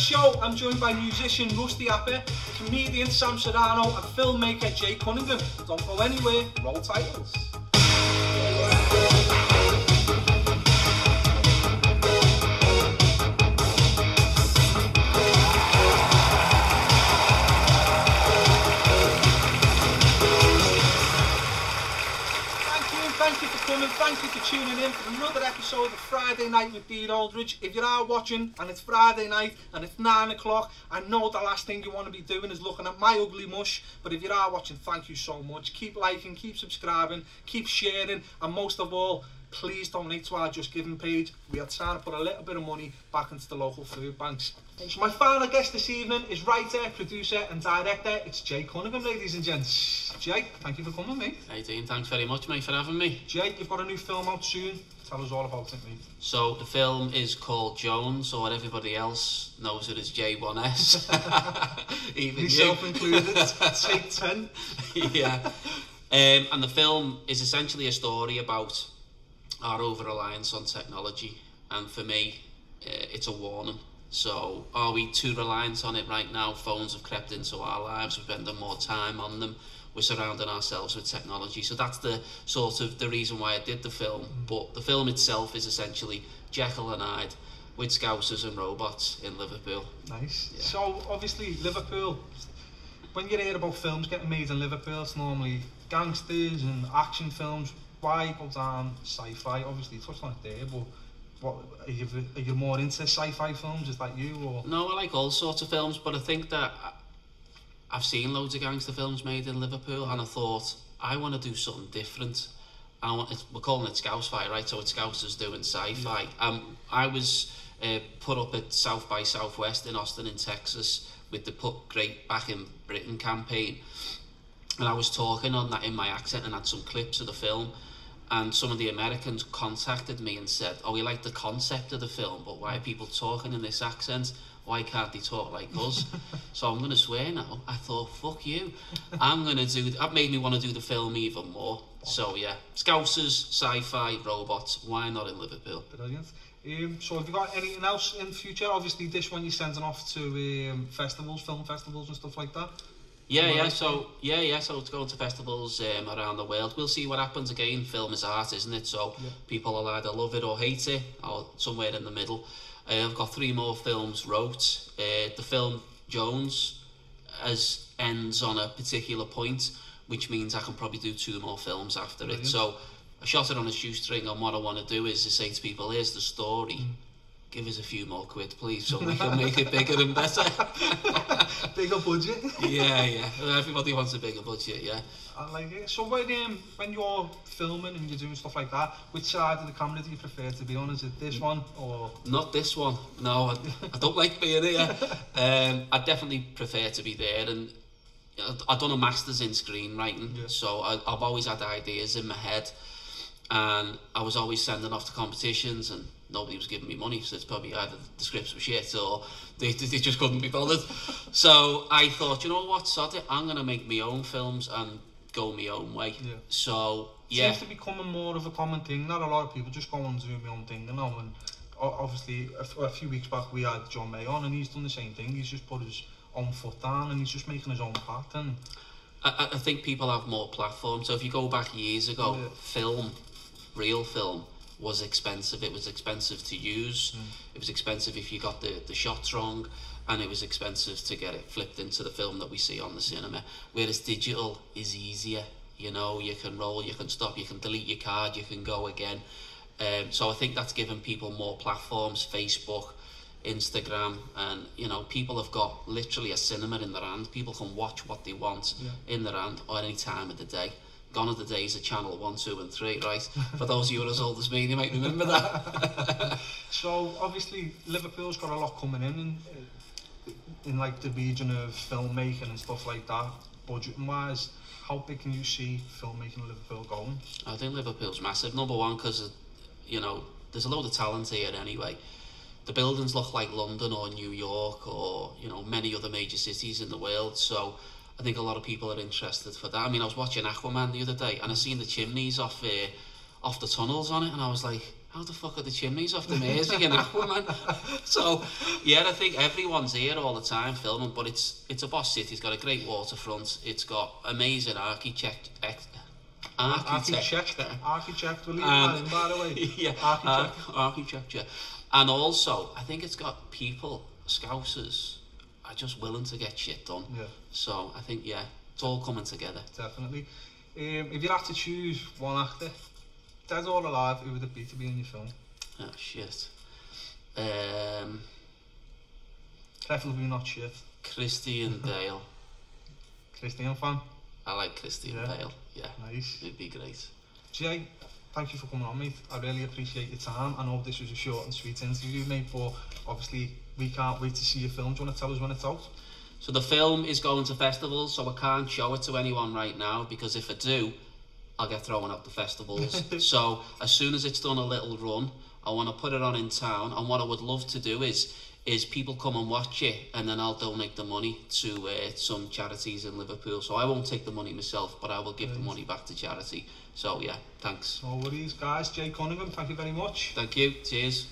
show, I'm joined by musician Rusty Apper, comedian Sam Serrano and filmmaker Jay Cunningham. Don't go anywhere, roll titles. Thank you for coming, thank you for tuning in for another episode of Friday Night with Dean Aldridge. If you are watching and it's Friday night and it's 9 o'clock, I know the last thing you want to be doing is looking at my ugly mush, but if you are watching, thank you so much. Keep liking, keep subscribing, keep sharing, and most of all, please donate to our Just Giving page. We are trying to put a little bit of money back into the local food banks. So my final guest this evening is writer, producer and director. It's Jay Cunningham, ladies and gents. Jay, thank you for coming, mate. Hey Dean, thanks very much, mate, for having me. Jay, you've got a new film out soon. Tell us all about it, mate. So the film is called Jones, or everybody else knows it as J1S. Even yourself included. Take 10. Yeah. And the film is essentially a story about our over-reliance on technology, and for me it's a warning. So are we too reliant on it right now? Phones have crept into our lives, we're spending more time on them, we're surrounding ourselves with technology. So that's the sort of the reason why I did the film. But the film itself is essentially Jekyll and Hyde with Scousers and robots in Liverpool. Nice. Yeah. So obviously Liverpool, when you hear about films getting made in Liverpool, it's normally gangsters and action films. Why go down sci-fi? Obviously, you touched on it there, but what are you more into sci-fi films? Is that you, or? No, I like all sorts of films, but I think that I've seen loads of gangster films made in Liverpool, and I thought I want to do something different. We're calling it Scouse Fi, right? So it's Scousers doing sci-fi. Yeah. I was put up at South by Southwest in Austin, in Texas, with the Put Great Back in Britain campaign. And I was talking on that in my accent and had some clips of the film, and some of the Americans contacted me and said, oh, we like the concept of the film, but why are people talking in this accent? Why can't they talk like us? So I'm going to swear now. I thought, fuck you. I'm going to do... That made me want to do the film even more. So yeah, Scousers, sci-fi, robots, why not in Liverpool? Brilliant. So have you got anything else in the future? Obviously this one you're sending off to festivals, film festivals and stuff like that. So it's going to festivals around the world. We'll see what happens. Again, film is art, isn't it? So yeah, people will either love it or hate it, or somewhere in the middle. I've got 3 more films wrote. The film Jones ends on a particular point, which means I can probably do 2 more films after it. So I shot it on a shoestring, and what I want to do is to say to people, here's the story. Give us a few more quid, please, so we can make it bigger and better. Bigger budget? Yeah. Everybody wants a bigger budget, yeah. I like it. So when you're filming and you're doing stuff like that, which side of the camera do you prefer to be on? Is it this one or...? Not this one. No, I don't like being here. I definitely prefer to be there, and I've done a master's in screenwriting, so I've always had ideas in my head, and I was always sending off to competitions, and nobody was giving me money, so it's probably either the scripts were shit or they just couldn't be bothered. So I thought, you know what, sod it, I'm going to make my own films and go my own way. Yeah. So, yeah. It seems to be becoming more of a common thing. Not a lot of people just go and do my own thing, you know, and obviously a few weeks back we had John May on, and he's done the same thing. He's just put his own foot down and he's just making his own path. And I think people have more platforms. So if you go back years ago, real film was expensive. It was expensive to use. It was expensive if you got the shots wrong, and it was expensive to get it flipped into the film that we see on the cinema. Whereas digital is easier. You know, you can roll, you can stop, you can delete your card, you can go again. So I think that's given people more platforms, Facebook, Instagram, and you know, people have got literally a cinema in their hand. People can watch what they want in their hand or any time of the day. Gone are the days of channel 1, 2 and 3, right? For those of you as old as me, you might remember that. So obviously Liverpool's got a lot coming in like the region of filmmaking and stuff like that. Budget wise, how big can you see filmmaking in Liverpool going? I think Liverpool's massive. Number one, because you know, there's a load of talent here anyway. The buildings look like London or New York or, you know, many other major cities in the world. So I think a lot of people are interested for that. I mean, I was watching Aquaman the other day and I seen the chimneys off the tunnels on it, and I was like, how the fuck are the chimneys off the Mersey in Aquaman? So, yeah, I think everyone's here all the time filming, but it's a boss city. It's got a great waterfront. It's got amazing architecture. Architect, we'll leave that in, by the way. Yeah, architecture. And also, I think it's got people, Scousers, are just willing to get shit done. Yeah. So, I think, yeah, it's all coming together. Definitely. If you had to choose one actor, dead or alive, who would it be to be in your film? Oh, shit. Preferably not shit. Christian Bale. Christian fan? I like Christian Bale, yeah. Nice. It'd be great. Jay, thank you for coming on, mate. I really appreciate your time. I know this was a short and sweet interview, mate, but obviously we can't wait to see your film. Do you want to tell us when it's out? So the film is going to festivals, so I can't show it to anyone right now, because if I do, I'll get thrown out the festivals. So as soon as it's done a little run, I want to put it on in town, and what I would love to do is people come and watch it, and then I'll donate the money to some charities in Liverpool. So I won't take the money myself, but I will give the money back to charity. So yeah, thanks. No worries, guys. Jay Cunningham, thank you very much. Thank you. Cheers.